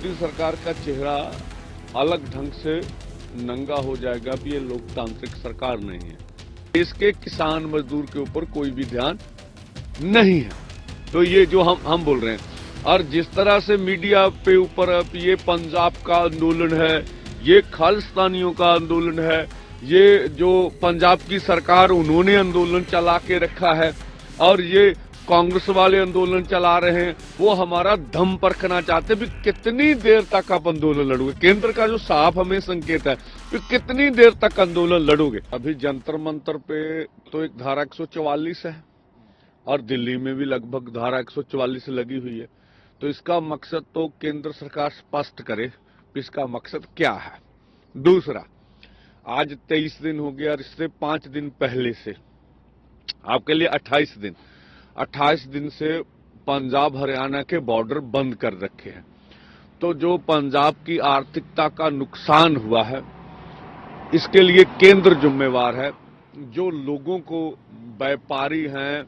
मोदी सरकार का चेहरा अलग ढंग से नंगा हो जाएगा कि ये लोकतांत्रिक सरकार नहीं है। देश के किसान मजदूर के ऊपर कोई भी ध्यान नहीं है। तो ये जो हम बोल रहे हैं, और जिस तरह से मीडिया पे ऊपर ये पंजाब का आंदोलन है, ये खालिस्तानियों का आंदोलन है, ये जो पंजाब की सरकार उन्होंने आंदोलन चला के रखा है, और ये कांग्रेस वाले आंदोलन चला रहे हैं, वो हमारा दम परखना चाहते हैं कि कितनी देर तक आप आंदोलन लड़ोगे। केंद्र का जो साफ हमें संकेत है कि कितनी देर तक आंदोलन लड़ोगे। अभी जंतर मंतर पे तो एक धारा 144 है और दिल्ली में भी लगभग धारा 144 लगी हुई है। तो इसका मकसद तो केंद्र सरकार स्पष्ट करे कि इसका मकसद क्या है। दूसरा, आज 23 दिन हो गया और इससे 5 दिन पहले से आपके लिए 28 दिन से पंजाब हरियाणा के बॉर्डर बंद कर रखे हैं। तो जो पंजाब की आर्थिकता का नुकसान हुआ है, इसके लिए केंद्र जिम्मेवार है। जो लोगों को, व्यापारी हैं,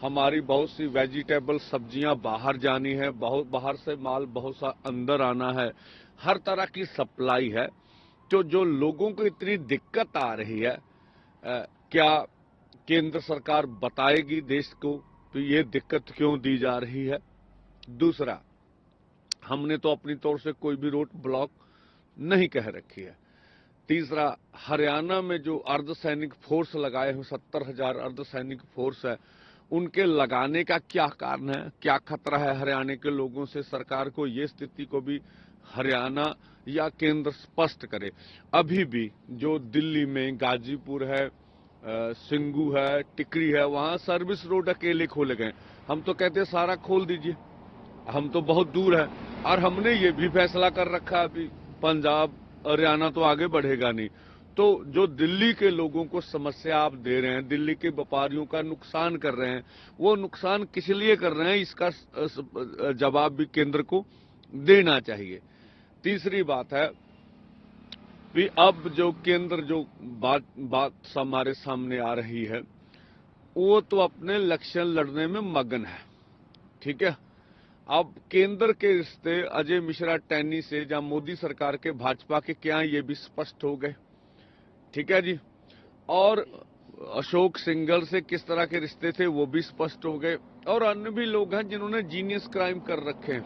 हमारी बहुत सी वेजिटेबल सब्जियां बाहर जानी है, बहुत बाहर से माल बहुत सा अंदर आना है, हर तरह की सप्लाई है। तो जो लोगों को इतनी दिक्कत आ रही है, क्या केंद्र सरकार बताएगी देश को तो ये दिक्कत क्यों दी जा रही है। दूसरा, हमने तो अपनी तौर से कोई भी रोड ब्लॉक नहीं कह रखी है। तीसरा, हरियाणा में जो अर्धसैनिक फोर्स लगाए हैं, 70,000 अर्धसैनिक फोर्स है, उनके लगाने का क्या कारण है, क्या खतरा है हरियाणा के लोगों से। सरकार को ये स्थिति को भी हरियाणा या केंद्र स्पष्ट करे। अभी भी जो दिल्ली में गाजीपुर है, सिंगू है, टिकरी है, वहां सर्विस रोड अकेले खोले गए। हम तो कहते हैं सारा खोल दीजिए, हम तो बहुत दूर है। और हमने ये भी फैसला कर रखा है अभी पंजाब हरियाणा तो आगे बढ़ेगा नहीं। तो जो दिल्ली के लोगों को समस्या आप दे रहे हैं, दिल्ली के व्यापारियों का नुकसान कर रहे हैं, वो नुकसान किस लिए कर रहे हैं, इसका जवाब भी केंद्र को देना चाहिए। तीसरी बात है कि अब जो केंद्र जो बात हमारे सामने आ रही है, वो तो अपने इलेक्शन लड़ने में मगन है। ठीक है, अब केंद्र के रिश्ते अजय मिश्रा टैनी से या मोदी सरकार के भाजपा के क्या, ये भी स्पष्ट हो गए। ठीक है जी, और अशोक सिंघल से किस तरह के रिश्ते थे वो भी स्पष्ट हो गए। और अन्य भी लोग हैं जिन्होंने जीनियस क्राइम कर रखे हैं।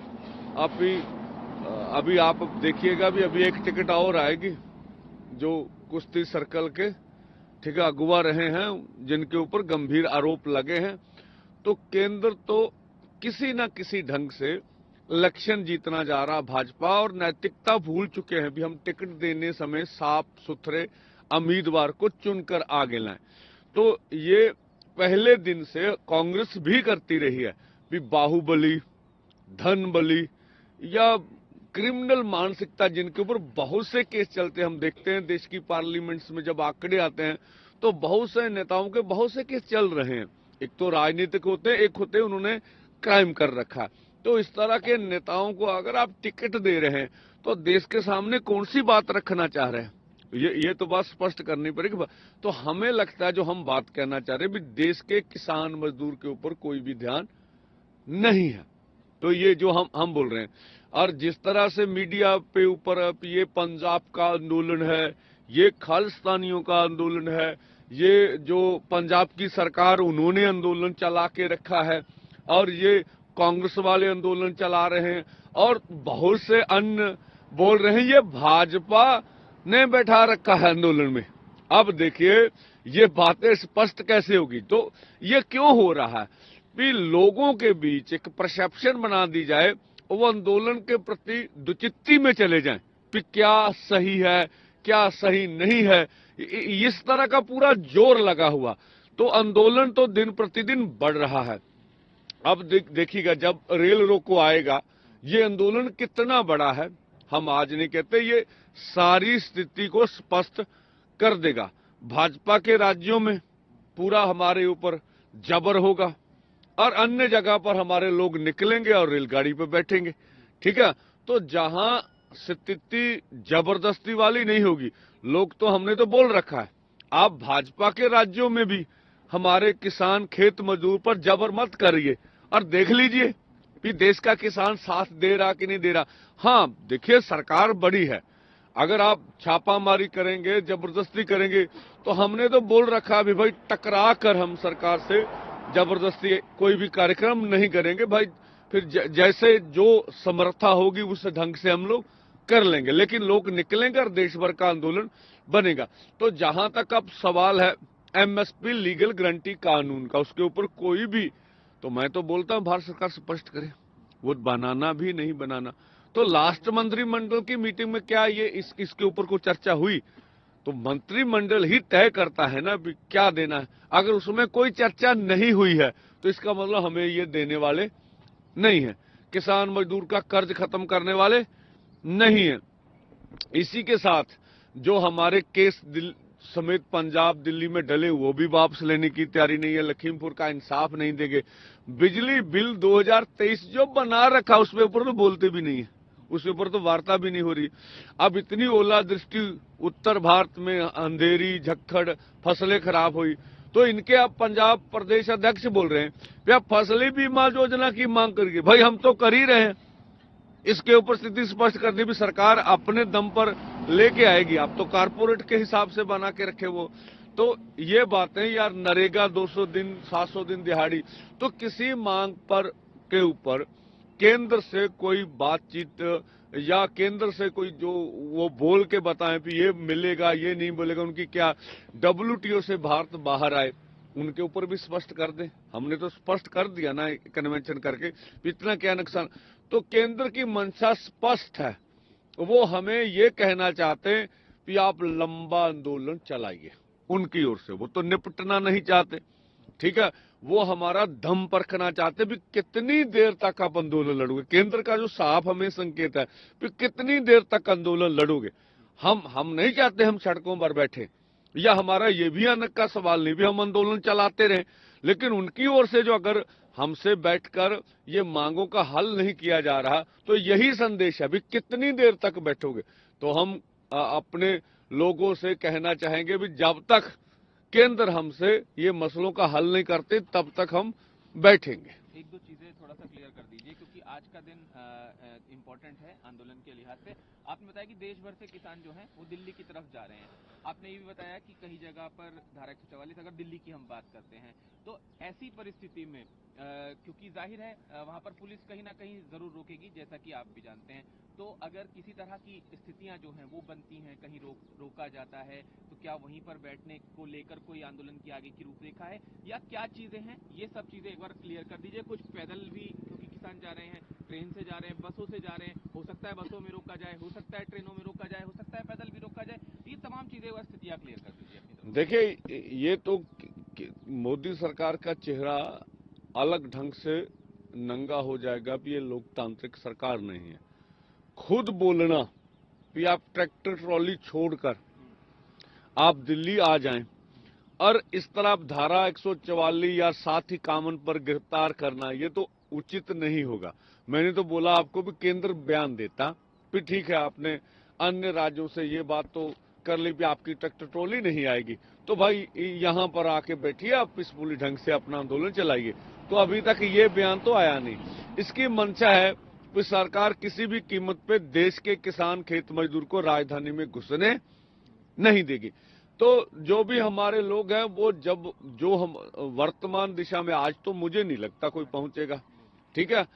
अभी आप देखिएगा भी, अभी एक टिकट और आएगी जो कुश्ती सर्कल के, ठीक है, अगुवा रहे हैं, जिनके ऊपर गंभीर आरोप लगे हैं। तो केंद्र तो किसी न किसी ढंग से इलेक्शन जीतना जा रहा भाजपा, और नैतिकता भूल चुके हैं भी हम टिकट देने समय साफ सुथरे उम्मीदवार को चुनकर आगे लाएं। तो ये पहले दिन से कांग्रेस भी करती रही है भी बाहुबली, धन बली या क्रिमिनल मानसिकता, जिनके ऊपर बहुत से केस चलते हैं। हम देखते हैं देश की पार्लियामेंट्स में जब आंकड़े आते हैं तो बहुत से नेताओं के बहुत से केस चल रहे हैं। एक तो राजनीतिक होते हैं, एक होते हैं उन्होंने क्राइम कर रखा। तो इस तरह के नेताओं को अगर आप टिकट दे रहे हैं तो देश के सामने कौन सी बात रखना चाह रहे हैं, ये तो बात स्पष्ट करनी पड़ेगी। तो हमें लगता है जो हम बात कहना चाह रहे हैं भी देश के किसान मजदूर के ऊपर कोई भी ध्यान नहीं है। तो ये जो हम बोल रहे हैं, और जिस तरह से मीडिया पे ऊपर ये पंजाब का आंदोलन है, ये खालिस्तानियों का आंदोलन है, ये जो पंजाब की सरकार उन्होंने आंदोलन चला के रखा है, और ये कांग्रेस वाले आंदोलन चला रहे हैं, और बहुत से अन्य बोल रहे हैं ये भाजपा ने बैठा रखा है आंदोलन में। अब देखिए ये बातें स्पष्ट कैसे होगी। तो ये क्यों हो रहा है कि लोगों के बीच एक परसेप्शन बना दी जाए, वो आंदोलन के प्रति दुचित्ती में चले जाएं कि क्या सही है क्या सही नहीं है। इस तरह का पूरा जोर लगा हुआ, तो आंदोलन तो दिन प्रतिदिन बढ़ रहा है। अब देखिएगा जब रेल रोको आएगा, ये आंदोलन कितना बड़ा है हम आज नहीं कहते, ये सारी स्थिति को स्पष्ट कर देगा। भाजपा के राज्यों में पूरा हमारे ऊपर जबर होगा, और अन्य जगह पर हमारे लोग निकलेंगे और रेलगाड़ी पर बैठेंगे। ठीक है, तो जहां स्थिति जबरदस्ती वाली नहीं होगी, लोग तो हमने तो बोल रखा है, आप भाजपा के राज्यों में भी हमारे किसान खेत मजदूर पर जबर मत करिए, और देख लीजिए कि देश का किसान साथ दे रहा कि नहीं दे रहा। हाँ देखिए, सरकार बड़ी है, अगर आप छापामारी करेंगे, जबरदस्ती करेंगे, तो हमने तो बोल रखा है भाई टकरा कर हम सरकार से जबरदस्ती कोई भी कार्यक्रम नहीं करेंगे भाई, फिर जैसे जो समर्था होगी उस ढंग से हम लोग कर लेंगे, लेकिन लोग निकलेंगे और देश भर का आंदोलन बनेगा। तो जहां तक अब सवाल है एमएसपी लीगल गारंटी कानून का, उसके ऊपर कोई भी, तो मैं तो बोलता हूं भारत सरकार स्पष्ट करे, वो बनाना भी नहीं बनाना। तो लास्ट मंत्रिमंडल की मीटिंग में क्या ये इसके ऊपर कोई चर्चा हुई? तो मंत्रिमंडल ही तय करता है ना भी क्या देना है। अगर उसमें कोई चर्चा नहीं हुई है तो इसका मतलब हमें ये देने वाले नहीं है, किसान मजदूर का कर्ज खत्म करने वाले नहीं है। इसी के साथ जो हमारे केस समेत पंजाब दिल्ली में डले वो भी वापस लेने की तैयारी नहीं है, लखीमपुर का इंसाफ नहीं देंगे। बिजली बिल 2023 जो बना रखा उसके ऊपर तो बोलते भी नहीं है, उसके ऊपर तो वार्ता भी नहीं हो रही। अब इतनी ओलावृष्टि उत्तर भारत में, अंधेरी झक्खड़, फसलें खराब हुई, तो इनके अब पंजाब प्रदेश अध्यक्ष बोल रहे हैं भैया फसली बीमा योजना की मांग करिए। भाई हम तो कर ही रहे हैं, इसके ऊपर स्थिति स्पष्ट कर दी भी सरकार अपने दम पर लेके आएगी। आप तो कारपोरेट के हिसाब से बना के रखे वो। तो ये बातें यार, नरेगा 200 दिन 700 दिन दिहाड़ी, तो किसी मांग पर के ऊपर केंद्र से कोई बातचीत या केंद्र से कोई जो वो बोल के बताएं कि ये मिलेगा ये नहीं मिलेगा, उनकी क्या डब्ल्यूटीओ से भारत बाहर आए, उनके ऊपर भी स्पष्ट कर दें। हमने तो स्पष्ट कर दिया ना कन्वेंशन करके, इतना क्या नुकसान। तो केंद्र की मंशा स्पष्ट है, वो हमें ये कहना चाहते हैं कि आप लंबा आंदोलन चलाइए उनकी ओर से, वो तो निपटना नहीं चाहते, ठीक है, वो हमारा दम परखना चाहते भी कितनी देर तक आप आंदोलन लड़ोगे। केंद्र का जो साफ हमें संकेत है कि कितनी देर तक आंदोलन लड़ोगे। हम नहीं चाहते हम सड़कों पर बैठे, या हमारा ये भी अनक का सवाल नहीं भी हम आंदोलन चलाते रहे, लेकिन उनकी ओर से जो अगर हमसे बैठकर ये मांगों का हल नहीं किया जा रहा तो यही संदेश है भी कितनी देर तक बैठोगे। तो हम अपने लोगों से कहना चाहेंगे भी जब तक केंद्र हमसे ये मसलों का हल नहीं करते तब तक हम बैठेंगे। एक दो चीजें थोड़ा सा क्लियर कर दीजिए, क्योंकि आज का दिन इम्पोर्टेंट है आंदोलन के लिहाज से। आपने बताया कि देश भर से किसान जो हैं वो दिल्ली की तरफ जा रहे हैं। आपने ये भी बताया कि कई जगह पर धारा 144, अगर दिल्ली की हम बात करते हैं, तो ऐसी परिस्थिति में क्योंकि जाहिर है वहां पर पुलिस कहीं ना कहीं जरूर रोकेगी, जैसा कि आप भी जानते हैं, तो अगर किसी तरह की स्थितियां जो हैं वो बनती हैं, कहीं रोका जाता है, तो क्या वहीं पर बैठने को लेकर कोई आंदोलन की आगे की रूपरेखा है या क्या चीजें हैं, ये सब चीजें एक बार क्लियर कर दीजिए। कुछ पैदल भी क्योंकि किसान जा रहे हैं, ट्रेन से जा रहे हैं, बसों से जा रहे हैं, हो सकता है बसों में रोका जाए, हो सकता है ट्रेनों में रोका जाए, हो सकता है पैदल भी रोका जाए, ये तमाम चीजें व स्थितियां क्लियर कर दीजिए अपनी तरफ। देखिए ये तो मोदी सरकार का चेहरा अलग ढंग से नंगा हो जाएगा कि ये लोकतांत्रिक सरकार नहीं है। खुद बोलना कि आप ट्रैक्टर ट्रॉली छोड़कर आप दिल्ली आ जाएं और इस तरह धारा 144 या साथ ही कानून पर गिरफ्तार करना, ये तो उचित नहीं होगा। मैंने तो बोला आपको भी केंद्र बयान देता, फिर ठीक है आपने अन्य राज्यों से ये बात तो कर ली भी आपकी ट्रैक्टर ट्रॉली नहीं आएगी, तो भाई यहाँ पर आके बैठिए, आप पीसफुली ढंग से अपना आंदोलन चलाइए। तो अभी तक ये बयान तो आया नहीं। इसकी मंशा है कि सरकार किसी भी कीमत पे देश के किसान खेत मजदूर को राजधानी में घुसने नहीं देगी। तो जो भी हमारे लोग हैं वो जो हम वर्तमान दिशा में, आज तो मुझे नहीं लगता कोई पहुंचेगा, ठीक है,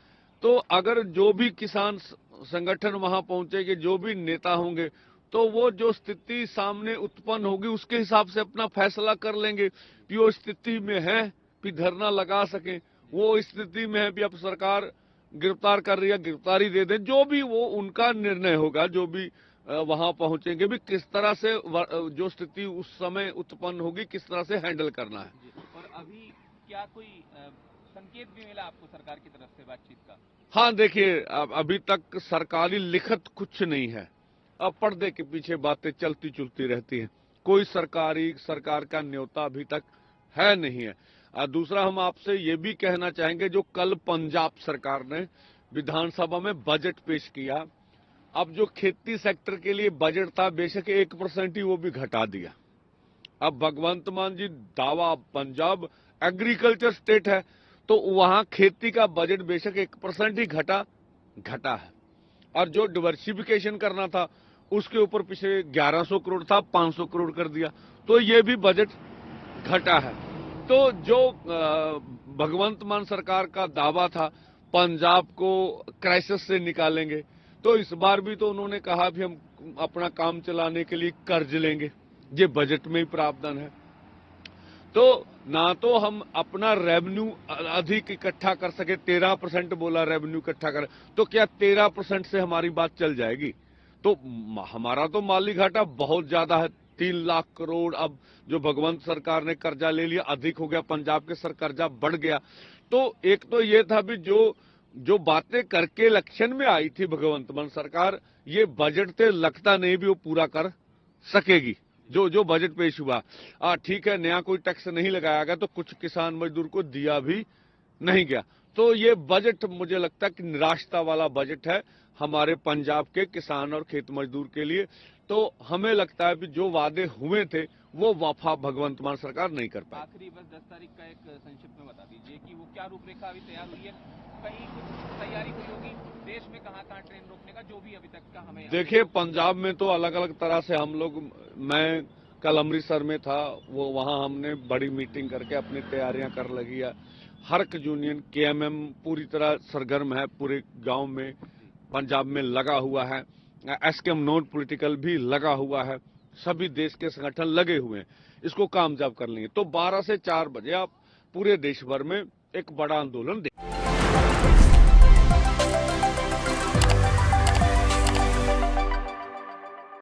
तो अगर जो भी किसान संगठन वहां पहुंचेंगे, जो भी नेता होंगे, तो वो जो स्थिति सामने उत्पन्न होगी उसके हिसाब से अपना फैसला कर लेंगे कि वो स्थिति में है कि धरना लगा सके, वो स्थिति में है कि अब सरकार गिरफ्तार कर रही है गिरफ्तारी दे दें, जो भी वो उनका निर्णय होगा। जो भी वहां पहुंचेंगे भी किस तरह से जो स्थिति उस समय उत्पन्न होगी किस तरह से हैंडल करना है। और अभी क्या कोई संकेत भी मिला आपको सरकार की तरफ से बातचीत का? हाँ देखिए, अभी तक सरकारी लिखत कुछ नहीं है, अब पर्दे के पीछे बातें चलती चुलती रहती हैं, कोई सरकार का न्योता अभी तक है नहीं है। दूसरा हम आपसे ये भी कहना चाहेंगे, जो कल पंजाब सरकार ने विधानसभा में बजट पेश किया, अब जो खेती सेक्टर के लिए बजट था बेशक 1% ही वो भी घटा दिया। अब भगवंत मान जी दावा, पंजाब एग्रीकल्चर स्टेट है, तो वहां खेती का बजट बेशक 1% ही घटा है। और जो डिवर्सिफिकेशन करना था उसके ऊपर पिछले 1100 करोड़ था, 500 करोड़ कर दिया, तो ये भी बजट घटा है। तो जो भगवंत मान सरकार का दावा था पंजाब को क्राइसिस से निकालेंगे, तो इस बार भी तो उन्होंने कहा भी हम अपना काम चलाने के लिए कर्ज लेंगे, ये बजट में ही प्रावधान है। तो ना तो हम अपना रेवेन्यू अधिक इकट्ठा कर सके, 13% बोला रेवेन्यू इकट्ठा कर, तो क्या 13% से हमारी बात चल जाएगी? तो हमारा तो माली घाटा बहुत ज्यादा है, 3 लाख करोड़। अब जो भगवंत सरकार ने कर्जा ले लिया अधिक हो गया, पंजाब के सर कर्जा बढ़ गया। तो एक तो ये था भी जो बातें करके इलेक्शन में आई थी भगवंत मान सरकार, ये बजट से लगता नहीं भी वो पूरा कर सकेगी। जो बजट पेश हुआ, ठीक है, नया कोई टैक्स नहीं लगाया गया, तो कुछ किसान मजदूर को दिया भी नहीं गया। तो ये बजट मुझे लगता है कि निराशता वाला बजट है हमारे पंजाब के किसान और खेत मजदूर के लिए। तो हमें लगता है कि जो वादे हुए थे वो वफा भगवंत मान सरकार नहीं कर पाई। आखिरी बस 10 तारीख का एक संक्षिप्त में बता दीजिए कि वो क्या रूपरेखा अभी तैयार हुई है, कहीं कुछ तैयारी हुई होगी देश में, कहाँ ट्रेन रोकने का, जो भी अभी तक का हमें। देखिए, पंजाब में तो अलग अलग तरह से हम लोग, मैं कल अमृतसर में था, वो वहां हमने बड़ी मीटिंग करके अपनी तैयारियां कर लगी है। हर यूनियन केएमएम पूरी तरह सरगर्म है, पूरे गांव में पंजाब में लगा हुआ है। एसकेएम नॉन पॉलिटिकल भी लगा हुआ है, सभी देश के संगठन लगे हुए हैं, इसको कामयाब कर लेंगे। तो 12 से 4 बजे आप पूरे देश भर में एक बड़ा आंदोलन देखें।